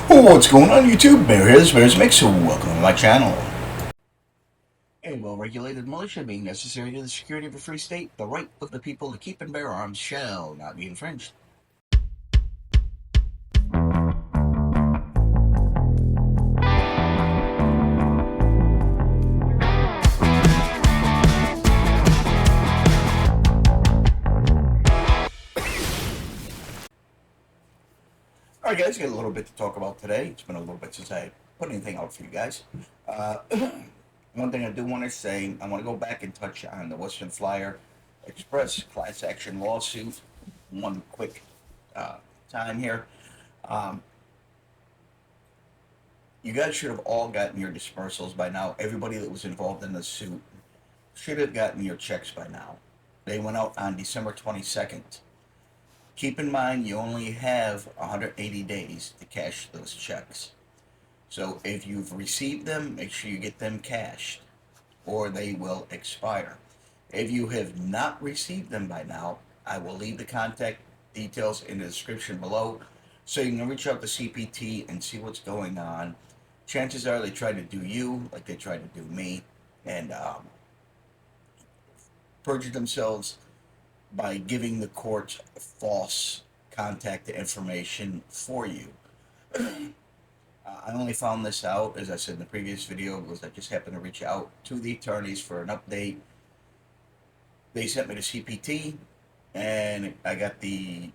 What's going on YouTube? Bear here, this Bear's Mix, so welcome to my channel. A well-regulated militia being necessary to the security of a free state, the right of the people to keep and bear arms shall not be infringed. Alright guys, got a little bit to talk about today. It's been a little bit since I put anything out for you guys. Uh, one thing I do want to say, I want to go back and touch on the Western Flyer Express class action lawsuit. One quick time here. Um, you guys should have all gotten your dispersals by now. Everybody that was involved in the suit should have gotten your checks by now. They went out on December 22nd. Keep in mind, you only have 180 days to cash those checks. So if you've received them, make sure you get them cashed, or they will expire. If you have not received them by now, I will leave the contact details in the description below, so you can reach out to CPT and see what's going on. Chances are they tried to do you like they tried to do me, and perjured themselves by giving the court false contact information for you. I only found this out, as I said in the previous video, because I just happened to reach out to the attorneys for an update. They sent me to CPT, and I got the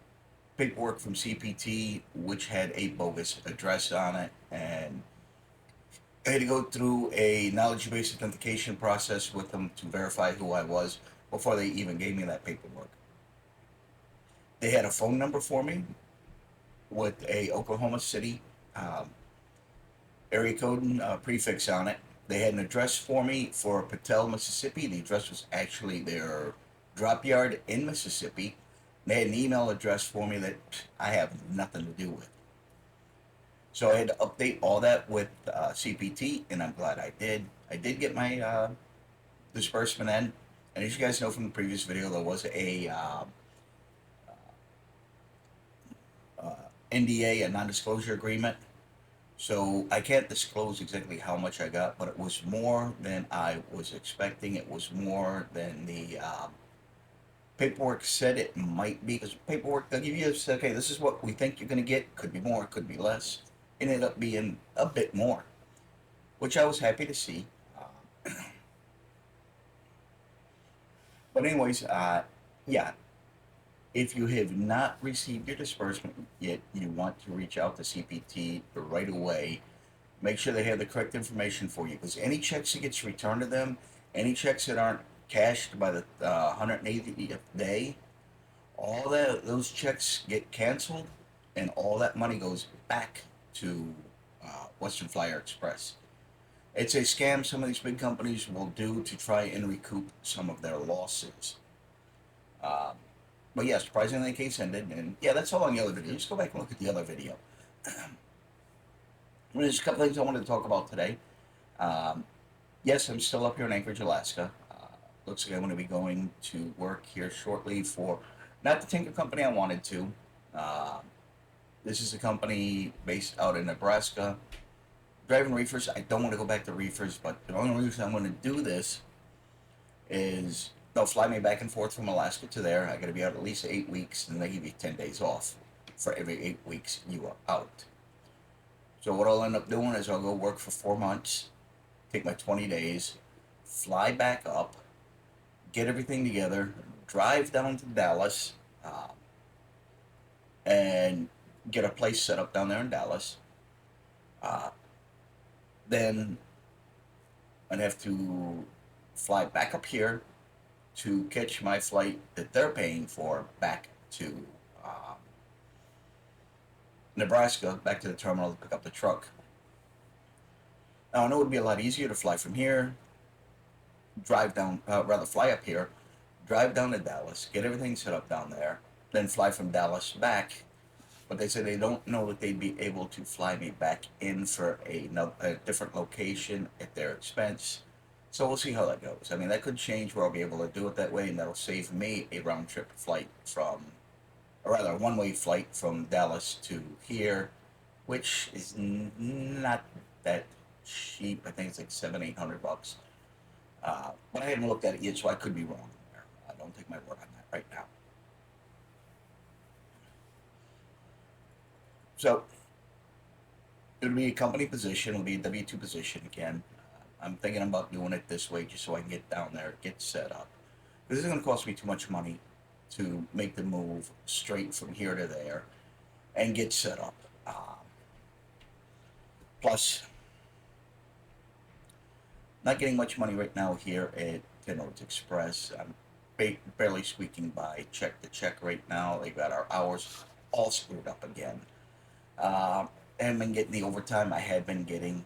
paperwork from CPT, which had a bogus address on it, and I had to go through a knowledge-based authentication process with them to verify who I was before they even gave me that paperwork. They had a phone number for me with a Oklahoma City area code and prefix on it. They had an address for me for Patel, Mississippi. The address was actually their drop yard in Mississippi. They had an email address for me that I have nothing to do with. So I had to update all that with CPT, and I'm glad I did. I did get my disbursement in, and as you guys know from the previous video, there was a NDA, a non-disclosure agreement. So I can't disclose exactly how much I got, but it was more than I was expecting. It was more than the paperwork said it might be, because paperwork, they'll give you, okay, this is what we think you're going to get. Could be more, could be less. It ended up being a bit more, which I was happy to see. But anyways, yeah, if you have not received your disbursement yet, you want to reach out to CPT right away. Make sure they have the correct information for you, because any checks that gets returned to them, any checks that aren't cashed by the 180th day, all those checks get canceled, and all that money goes back to Western Flyer Express. It's a scam some of these big companies will do to try and recoup some of their losses. But yeah, surprisingly, the case ended, and yeah, that's all on the other video. Just go back and look at the other video. There's a couple things I wanted to talk about today. Yes, I'm still up here in Anchorage, Alaska. Looks like I'm going to be going to work here shortly for, not the Tinker company I wanted to. This is a company based out in Nebraska. Driving reefers. I don't want to go back to reefers, but the only reason I'm going to do this is they'll fly me back and forth from Alaska to there. I got to be out at least 8 weeks, and they give you 10 days off for every 8 weeks you are out. So what I'll end up doing is I'll go work for 4 months, take my 20 days, fly back up, get everything together, drive down to Dallas, and get a place set up down there in Dallas. Then I'd have to fly back up here to catch my flight that they're paying for back to Nebraska, back to the terminal to pick up the truck. Now I know it would be a lot easier to fly from here, drive down, fly up here, drive down to Dallas, get everything set up down there, then fly from Dallas back. But they said they don't know that they'd be able to fly me back in for a different location at their expense. So we'll see how that goes. I mean, that could change where I'll be able to do it that way, and that'll save me a round-trip flight from, or rather, a one-way flight from Dallas to here, which is not that cheap. I think it's like 700, 800 bucks. But I haven't looked at it yet, so I could be wrong there. I don't take my word on that right now. So it'll be a company position. It'll be a W-2 position again. I'm thinking about doing it this way just so I can get down there, get set up. This is going to cost me too much money to make the move straight from here to there and get set up. Plus, not getting much money right now here at Ten Roads Express. I'm barely squeaking by check to check right now. They've got our hours all screwed up again. Uh, I haven't been getting the overtime I had been getting.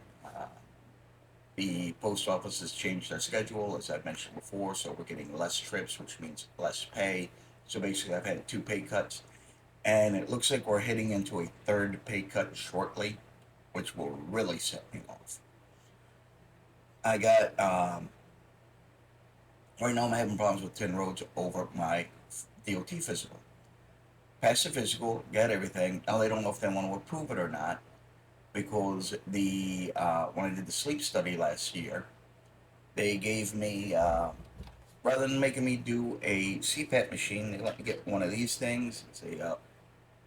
The post office has changed their schedule, as I've mentioned before, so we're getting less trips, which means less pay. So basically, I've had two pay cuts, and it looks like we're heading into a third pay cut shortly, which will really set me off. I got right now I'm having problems with 10 roads over my DOT physical. Passed the physical, got everything. Now they don't know if they want to approve it or not because the when I did the sleep study last year, they gave me rather than making me do a CPAP machine, they let me get one of these things. It's a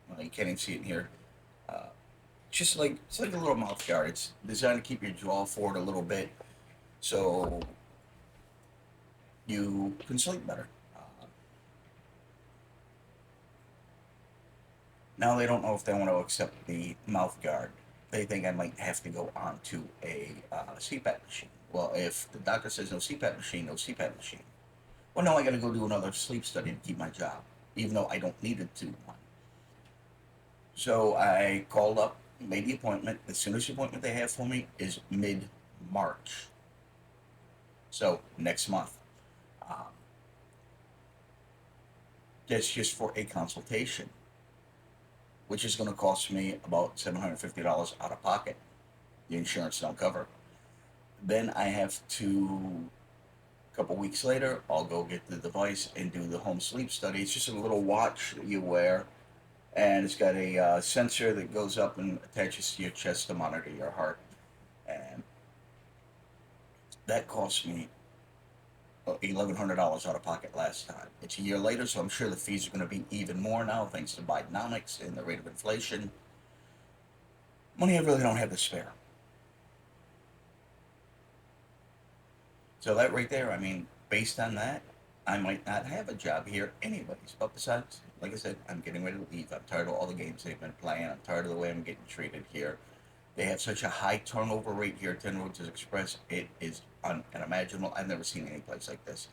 well, you can't even see it in here. Uh, just like it's like a little mouth guard. It's designed to keep your jaw forward a little bit, so you can sleep better. Now they don't know if they want to accept the mouth guard. They think I might have to go on to a CPAP machine. Well, if the doctor says no CPAP machine, no CPAP machine. Well, no, I got to go do another sleep study to keep my job, even though I don't need it to one. So I called up, made the appointment. The soonest appointment they have for me is mid March. So next month. Um, that's just for a consultation, which is going to cost me about $750 out of pocket. The insurance don't cover. Then I have to, a couple weeks later, I'll go get the device and do the home sleep study. It's just a little watch that you wear, and it's got a sensor that goes up and attaches to your chest to monitor your heart. And that cost me $1,100 out of pocket last time. It's a year later, so I'm sure the fees are going to be even more now, thanks to Bidenomics and the rate of inflation. Money I really don't have to spare. So that right there, I mean, based on that, I might not have a job here anyways. But besides, like I said, I'm getting ready to leave. I'm tired of all the games they've been playing. I'm tired of the way I'm getting treated here. They have such a high turnover rate here at Ten Roads Express. It is unimaginable. I've never seen any place like this.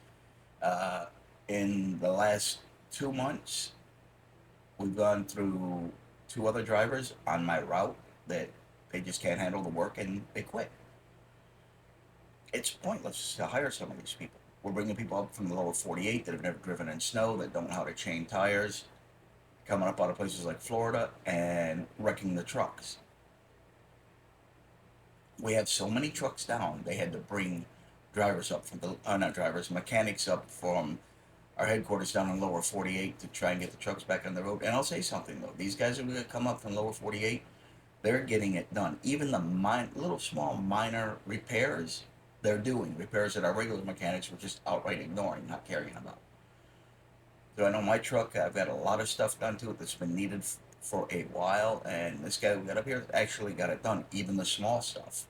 Uh, in the last 2 months, we've gone through two other drivers on my route that they just can't handle the work and they quit. It's pointless to hire some of these people. We're bringing people up from the lower 48 that have never driven in snow, that don't know how to chain tires, coming up out of places like Florida and wrecking the trucks. We have so many trucks down, they had to bring drivers up from the, not drivers, mechanics up from our headquarters down in lower 48 to try and get the trucks back on the road. And I'll say something though, these guys are going to come up from lower 48, they're getting it done. Even the little small minor repairs, they're doing repairs that our regular mechanics were just outright ignoring, not caring about. So I know my truck, I've got a lot of stuff done to it that's been needed for a while, and this guy who got up here actually got it done, even the small stuff,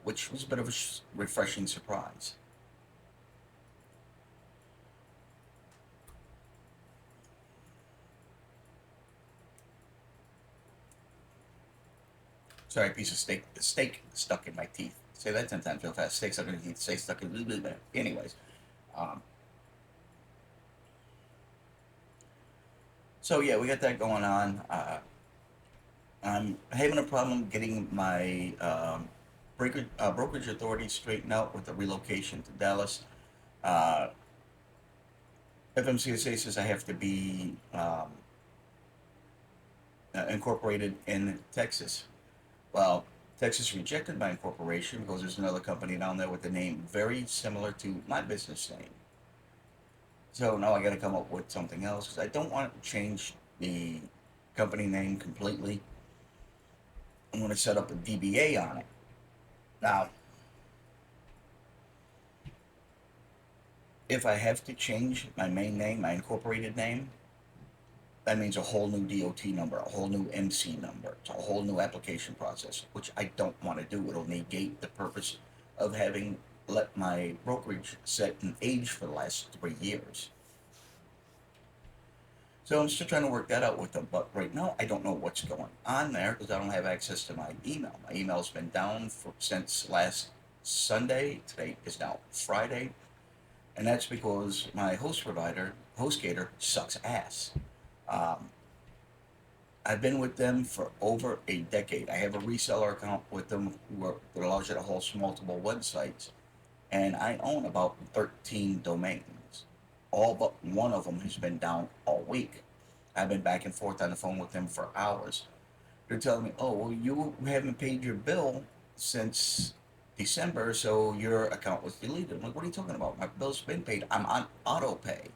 which was a bit of a refreshing surprise. Sorry, a piece of steak stuck in my teeth. Say that 10 times real fast. Steak stuck in your teeth. Steak stuck in. Anyways, um, so yeah, we got that going on. I'm having a problem getting my brokerage authority straightened out with the relocation to Dallas. Uh, FMCSA says I have to be incorporated in Texas. Well, Texas rejected my incorporation because there's another company down there with a name very similar to my business name. So now I got to come up with something else because I don't want to change the company name completely. I'm going to set up a DBA on it. Now, if I have to change my main name, my incorporated name, that means a whole new DOT number, a whole new MC number, it's a whole new application process, which I don't want to do. It'll negate the purpose of having let my brokerage set an age for the last 3 years. So I'm still trying to work that out with them. But right now, I don't know what's going on there because I don't have access to my email. My email's been down since last Sunday. Today is now Friday. And that's because my host provider, HostGator, sucks ass. Um, I've been with them for over a decade. I have a reseller account with them that allows you to host multiple websites. And I own about 13 domains. All but one of them has been down all week. I've been back and forth on the phone with them for hours. They're telling me, oh, well, you haven't paid your bill since December, so your account was deleted. I'm like, what are you talking about? My bill's been paid. I'm on auto pay.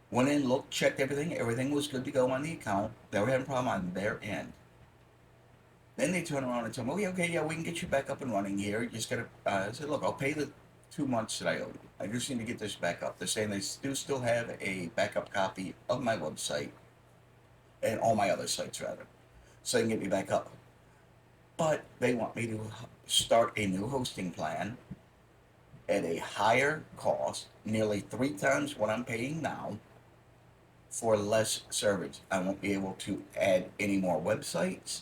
Went in, looked, checked everything. Everything was good to go on the account. They were having a problem on their end. Then they turn around and tell me, oh, okay, yeah, we can get you back up and running here. You just got to, I said, look, I'll pay the 2 months that I owe you. I just need to get this back up. They're saying they do still have a backup copy of my website and all my other sites, rather, so they can get me back up. But they want me to start a new hosting plan at a higher cost, nearly 3 times what I'm paying now, for less servers. I won't be able to add any more websites.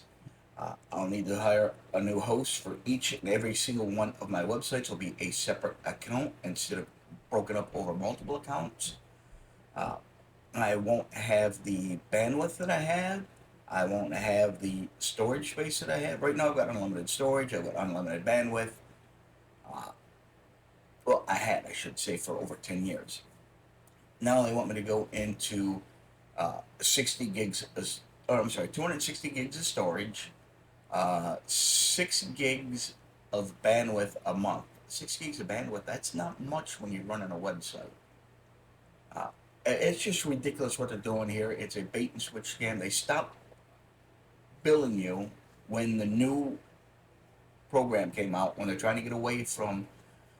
I'll need to hire a new host for each and every single one of my websites. It'll be a separate account instead of broken up over multiple accounts. Uh, I won't have the bandwidth that I had. I won't have the storage space that I have. Right now, I've got unlimited storage. I've got unlimited bandwidth. Uh, well, I should say, for over 10 years. Now they want me to go into 60 gigs, or I'm sorry, 260 gigs of storage, 6 gigs of bandwidth a month. 6 gigs of bandwidth, that's not much when you're running a website. Uh, it's just ridiculous what they're doing here. It's a bait and switch scam. They stop billing you when the new program came out, when they're trying to get away from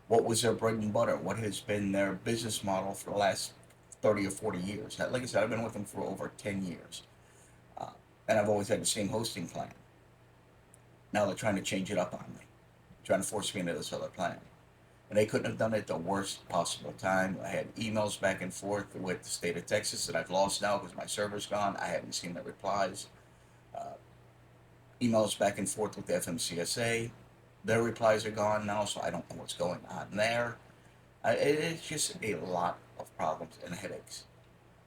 what was their bread and butter, what has been their business model for the last 30 or 40 years. Like I said, I've been with them for over 10 years. Uh, and I've always had the same hosting plan. Now they're trying to change it up on me, trying to force me into this other plan. And they couldn't have done it at the worst possible time. I had emails back and forth with the state of Texas that I've lost now because my server's gone. I haven't seen the replies. Uh, Emails back and forth with the FMCSA. Their replies are gone now, so I don't know what's going on there. It's just a lot of problems and headaches.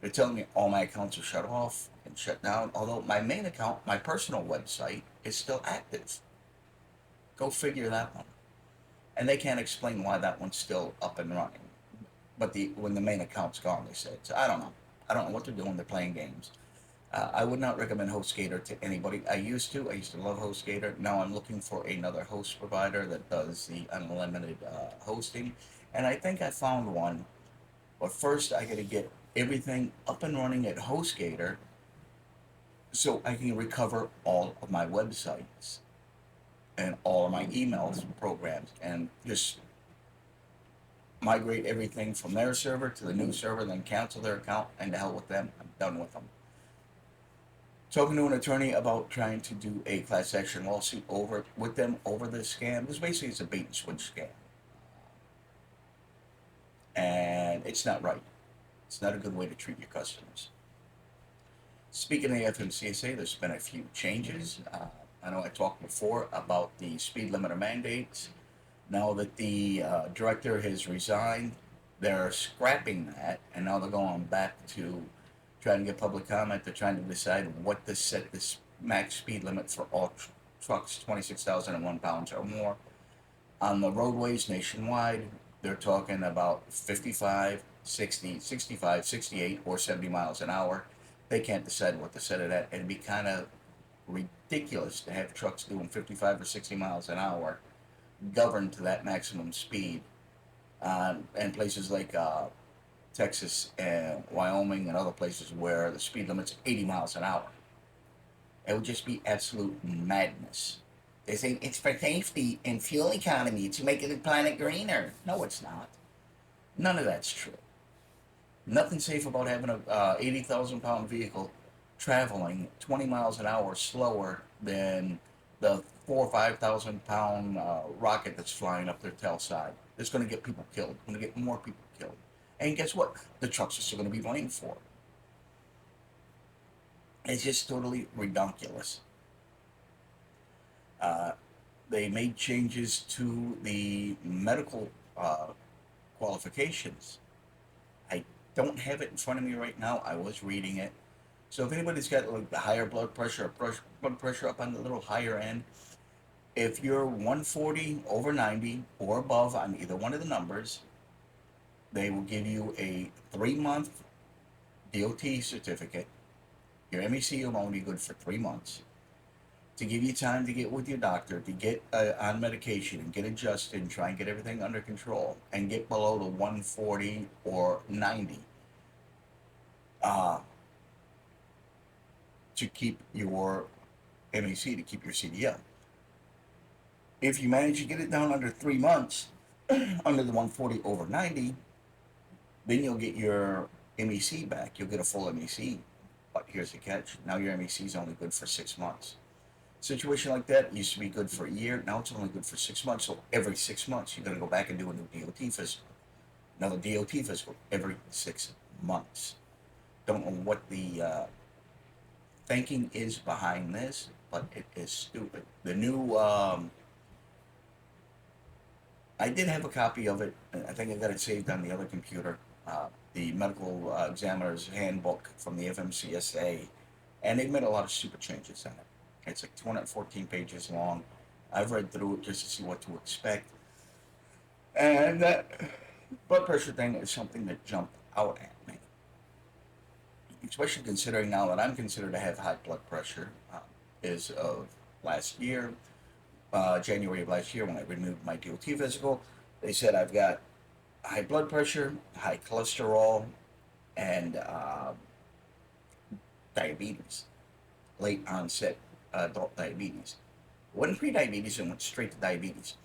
They're telling me all my accounts are shut off and shut down, although my main account, my personal website, is still active. Go figure that one. And they can't explain why that one's still up and running. But when the main account's gone, they said. So I don't know. I don't know what they're doing. They're playing games. I would not recommend HostGator to anybody. I used to. I used to love HostGator. Now I'm looking for another host provider that does the unlimited hosting. And I think I found one. But first, I got to get everything up and running at HostGator so I can recover all of my websites and all of my emails programs and just migrate everything from their server to the new server, then cancel their account, and to hell with them. I'm done with them. Talking to an attorney about trying to do a class action lawsuit over with them over this scam. This basically is a bait and switch scam, and it's not right. It's not a good way to treat your customers. Speaking of the FMCSA, there's been a few changes. I know I talked before about the speed limiter mandates. Now that the director has resigned, they're scrapping that, and now they're going back to trying to get public comment. They're trying to decide what to set this max speed limit for all trucks 26,001 pounds or more. On the roadways nationwide, they're talking about 55, 60, 65, 68, or 70 miles an hour. They can't decide what to set it at. It'd be kind of ridiculous to have trucks doing 55 or 60 miles an hour governed to that maximum speed. And places like Texas and Wyoming and other places where the speed limit's 80 miles an hour. It would just be absolute madness. They say it's for safety and fuel economy to make the planet greener. No, it's not. None of that's true. Nothing safe about having a 80,000 pound vehicle traveling 20 miles an hour slower than the 4 or 5 thousand pound rocket that's flying up their tail side. It's going to get people killed. Going to get more people killed. And guess what? The trucks are still going to be blamed for it. It's just totally redonkulous. Uh, they made changes to the medical qualifications. I don't have it in front of me right now. I was reading it. So if anybody's got like the higher blood pressure, or blood pressure up on the little higher end, if you're 140 over 90 or above on either one of the numbers, they will give you a 3 month DOT certificate. Your MEC will only be good for 3 months to give you time to get with your doctor, to get on medication and get adjusted and try and get everything under control and get below the 140 or 90 uh, to keep your MEC, to keep your CDL. If you manage to get it down under 3 months, under the 140 over 90, then you'll get your MEC back. You'll get a full MEC. But here's the catch: now your MEC is only good for 6 months. Situation like that used to be good for a year. Now it's only good for 6 months. So every 6 months, you got to go back and do a new DOT physical. Another DOT physical every 6 months. Don't know what the thinking is behind this, but it is stupid. The new I did have a copy of it. I think I got it saved on the other computer. The medical examiner's handbook from the FMCSA, and they made a lot of stupid changes in it. It's like 214 pages long. I've read through it just to see what to expect, and that blood pressure thing is something that jumped out at me, especially considering now that I'm considered to have high blood pressure. Is of last year, January of last year when I renewed my DOT physical, they said I've got high blood pressure, high cholesterol, and diabetes, late onset adult diabetes. It wasn't pre-diabetes, and went straight to diabetes.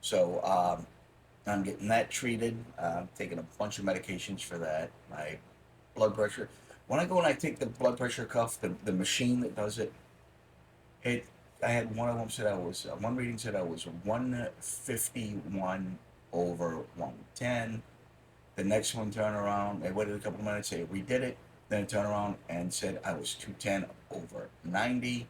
So I'm getting that treated. Taking a bunch of medications for that. My blood pressure. When I go and I take the blood pressure cuff, the machine that does it, it I had one of them said I was one reading said I was 151 over 110. The next one turned around. They waited a couple of minutes. They redid it. Then it turned around and said I was 210 over 90.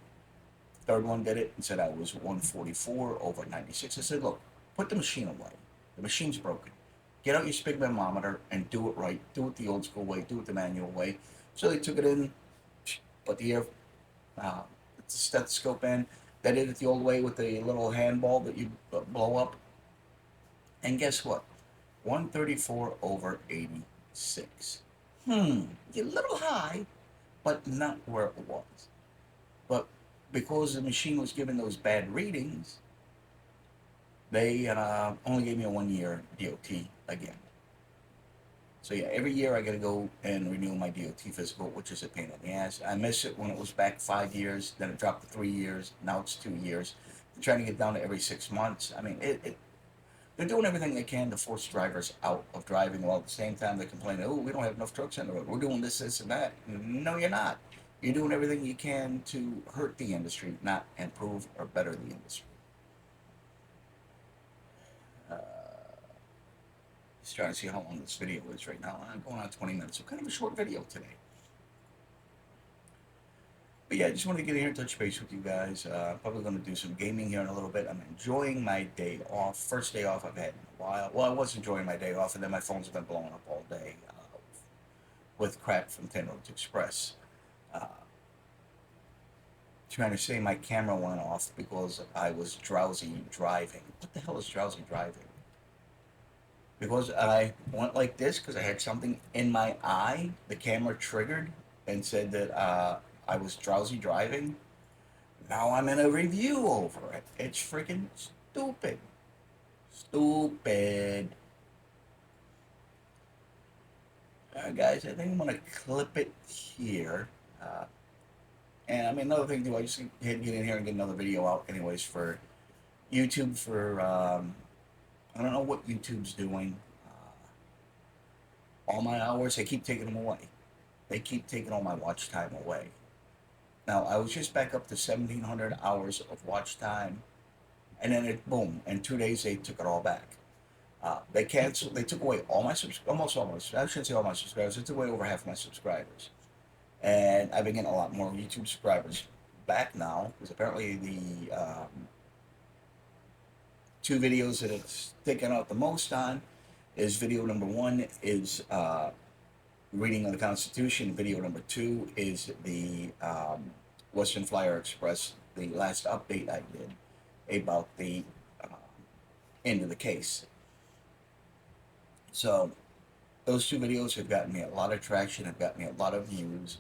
Third one did it and said I was 144 over 96. I said, look, put the machine away. The machine's broken. Get out your sphygmomanometer and do it right. Do it the old school way. Do it the manual way. So they took it in, put the uh, stethoscope in. They did it the old way with the little handball that you blow up. And guess what? 134 over 86. You're a little high, but not where it was. But because the machine was giving those bad readings, they only gave me a 1 year DOT again. So yeah, every year I got to go and renew my DOT physical, which is a pain in the ass. I miss it when it was back 5 years, then it dropped to 3 years. Now it's 2 years. They're trying to get down to every 6 months. I mean, they're doing everything they can to force drivers out of driving, while at the same time they're complaining, oh, we don't have enough trucks on the road. We're doing this, this, and that. No, you're not. You're doing everything you can to hurt the industry, not improve or better the industry. Uh, just trying to see how long this video is right now. I'm going on 20 minutes, so kind of a short video today. But yeah, I just wanted to get in here and touch base with you guys. Probably going to do some gaming here in a little bit. I'm enjoying my day off. First day off I've had in a while. Well, I was enjoying my day off, and then my phone's been blowing up all day with crap from 10 Roads Express. Uh, Trying to say my camera went off because I was drowsy driving. What the hell is drowsy driving? Because I went like this because I had something in my eye. The camera triggered and said that I was drowsy driving. Now I'm in a review over it. It's freaking stupid. Stupid. Guys, I think I'm going to clip it here. And I mean, another thing too, I just had to get in here and get another video out anyways for YouTube for I don't know what YouTube's doing. All my hours, they keep taking them away. They keep taking all my watch time away. Now I was just back up to 1,700 hours of watch time, and then it boom. In 2 days they took it all back. They canceled. They took away all my almost all my. I shouldn't say all my subscribers. They took away over half my subscribers, and I've been getting a lot more YouTube subscribers back now because apparently the two videos that it's taken out the most on is video number one is reading of the Constitution. Video number two is the Western Flyer Express, the last update I did about the uh, end of the case. So those two videos have gotten me a lot of traction, have gotten me a lot of views.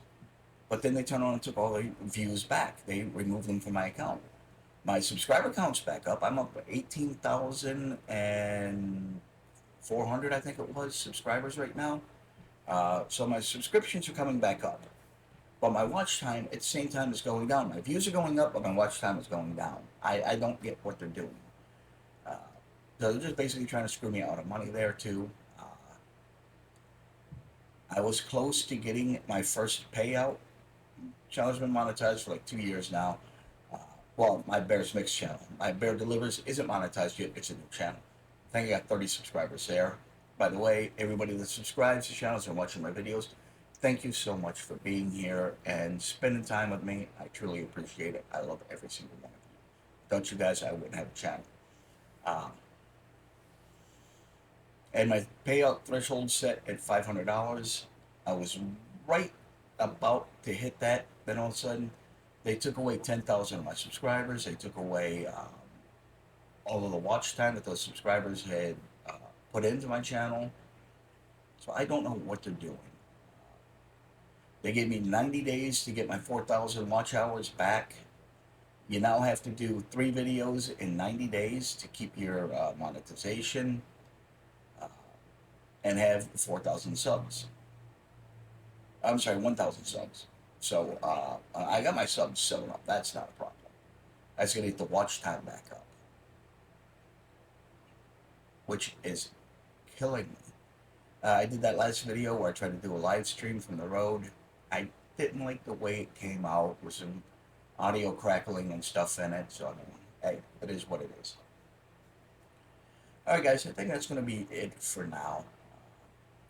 But then they turned on and took all the views back. They removed them from my account. My subscriber count's back up. I'm up to 18,400, I think it was, subscribers right now. So my subscriptions are coming back up. But my watch time at the same time is going down. My views are going up, but my watch time is going down. I don't get what they're doing. Uh, so they're just basically trying to screw me out of money there too. I was close to getting my first payout. Channel's been monetized for like 2 years now. Uh, well, my Bears Mix channel. My Bear Delivers isn't monetized yet. It's a new channel. I think I got 30 subscribers there. By the way, everybody that subscribes to channels and watching my videos, thank you so much for being here and spending time with me. I truly appreciate it. I love every single one of you. Without you guys, I wouldn't have a channel. Um, and my payout threshold set at $500. I was right about to hit that. Then all of a sudden, they took away 10,000 of my subscribers. They took away all of the watch time that those subscribers had uh, put into my channel. So I don't know what they're doing. They gave me 90 days to get my 4,000 watch hours back. You now have to do 3 videos in 90 days to keep your monetization uh, and have 4,000 subs. I'm sorry, 1,000 subs. So I got my subs sewn up. That's not a problem. I just got to get the watch time back up, which is killing me. I did that last video where I tried to do a live stream from the road. I didn't like the way it came out with some audio crackling and stuff in it. So, I mean, hey, it is what it is. All right, guys, I think that's going to be it for now.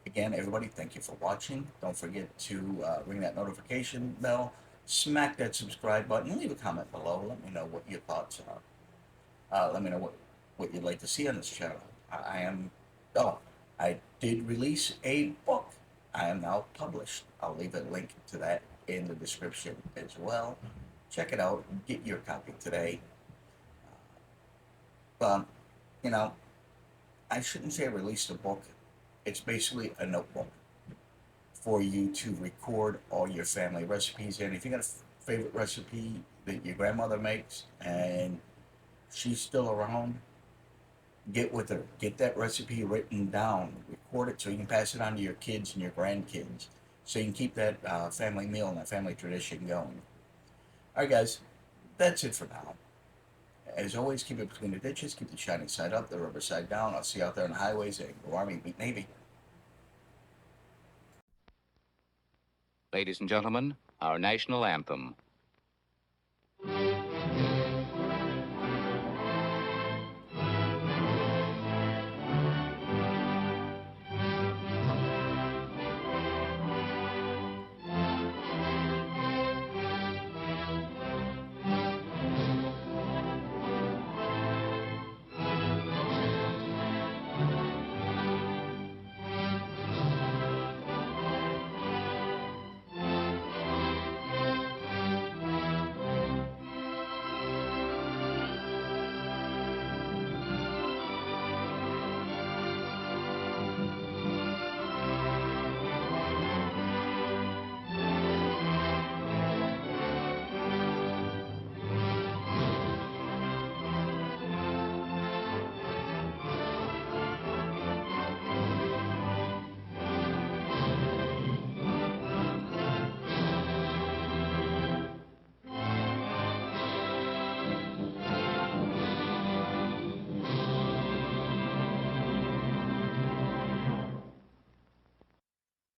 Again, everybody, thank you for watching. Don't forget to ring that notification bell, smack that subscribe button, leave a comment below. Let me know what your thoughts are. Let me know what you'd like to see on this channel. I am, oh, I did release a book. I am now published. I'll leave a link to that in the description as well. Check it out. Get your copy today. But, you know, I shouldn't say I released a book. It's basically a notebook for you to record all your family recipes in. If you got a favorite recipe that your grandmother makes and she's still around, get with her. Get that recipe written down. Record it so you can pass it on to your kids and your grandkids. So you can keep that family meal and that family tradition going. All right, guys, that's it for now. As always, keep it between the ditches. Keep the shining side up, the rubber side down. I'll see you out there on the highways and go Army, beat Navy. Ladies and gentlemen, our national anthem.